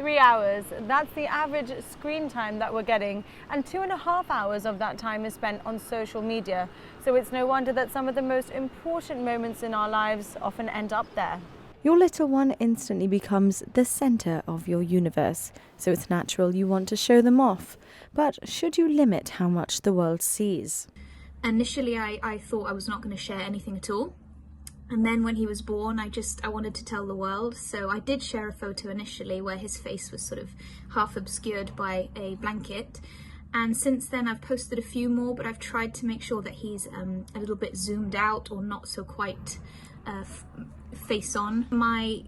3 hours. That's the average screen time that we're getting, and 2.5 hours of that time is spent on social media. So it's no wonder that some of the most important moments in our lives often end up there. Your little one instantly becomes the centre of your universe, so it's natural you want to show them off. But should you limit how much the world sees? Initially, I thought I was not going to share anything at all. And then when he was born, I wanted to tell the world. So I did share a photo initially where his face was sort of half obscured by a blanket. And since then I've posted a few more, but I've tried to make sure that he's a little bit zoomed out or not so quite face on. My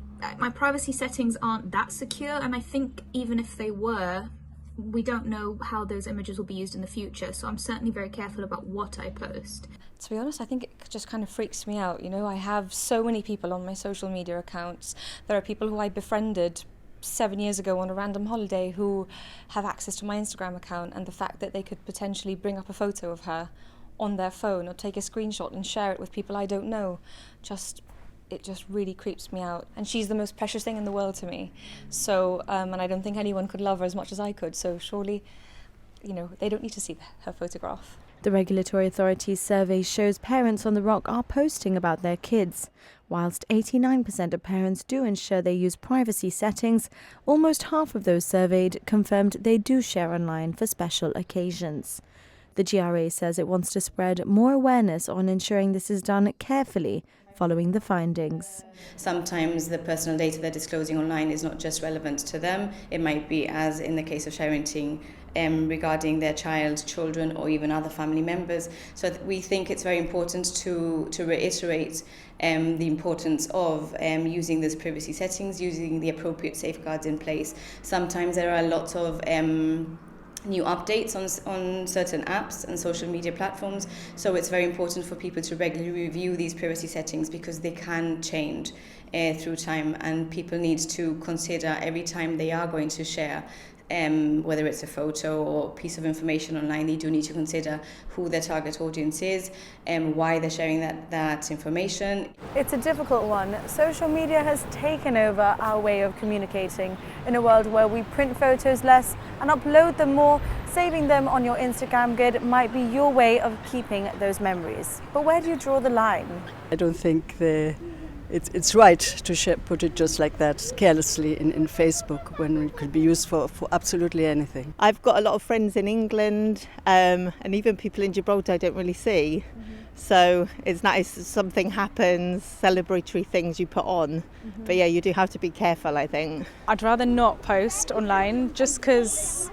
privacy settings aren't that secure, and I think even if they were, we don't know how those images will be used in the future, so I'm certainly very careful about what I post. To be honest, I think it just kind of freaks me out. You know, I have so many people on my social media accounts. There are people who I befriended 7 years ago on a random holiday who have access to my Instagram account, and the fact that they could potentially bring up a photo of her on their phone or take a screenshot and share it with people I don't know, it just really creeps me out. And she's the most precious thing in the world to me. So, and I don't think anyone could love her as much as I could. So surely, you know, they don't need to see her photograph. The regulatory authorities survey shows parents on the Rock are posting about their kids. Whilst 89% of parents do ensure they use privacy settings, almost half of those surveyed confirmed they do share online for special occasions. The GRA says it wants to spread more awareness on ensuring this is done carefully following the findings. Sometimes the personal data they're disclosing online is not just relevant to them. It might be, as in the case of sharenting, regarding their child, children, or even other family members. So we think it's very important to reiterate the importance of using those privacy settings, using the appropriate safeguards in place. Sometimes there are lots of new updates on certain apps and social media platforms, so it's very important for people to regularly review these privacy settings because they can change through time, and people need to consider every time they are going to share whether it's a photo or piece of information online, they do need to consider who their target audience is and why they're sharing that information. It's a difficult one. Social media has taken over our way of communicating in a world where we print photos less and upload them more. Saving them on your Instagram grid might be your way of keeping those memories. But where do you draw the line? I don't think it's right to put it just like that carelessly in Facebook when it could be used for absolutely anything. I've got a lot of friends in England and even people in Gibraltar I don't really see. So it's nice if something happens, celebratory things you put on. But yeah, you do have to be careful, I think. I'd rather not post online just because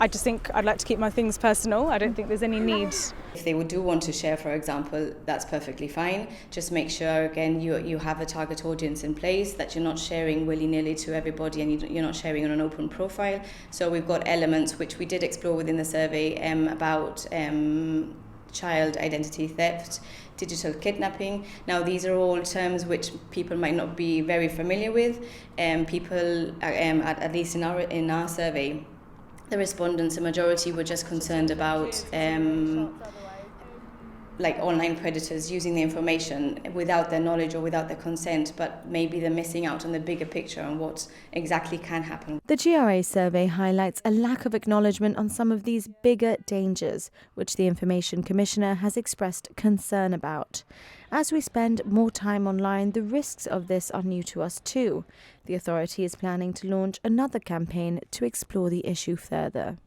I just think I'd like to keep my things personal. I don't think there's any need. If they do want to share, for example, that's perfectly fine. Just make sure, again, you have a target audience in place, that you're not sharing willy-nilly to everybody and you're not sharing on an open profile. So we've got elements which we did explore within the survey about child identity theft, digital kidnapping. Now, these are all terms which people might not be very familiar with. People, at least in our survey, the respondents, the majority were just concerned about like online predators using the information without their knowledge or without their consent, but maybe they're missing out on the bigger picture on what exactly can happen. The GRA survey highlights a lack of acknowledgement on some of these bigger dangers, which the Information Commissioner has expressed concern about. As we spend more time online, the risks of this are new to us too. The authority is planning to launch another campaign to explore the issue further.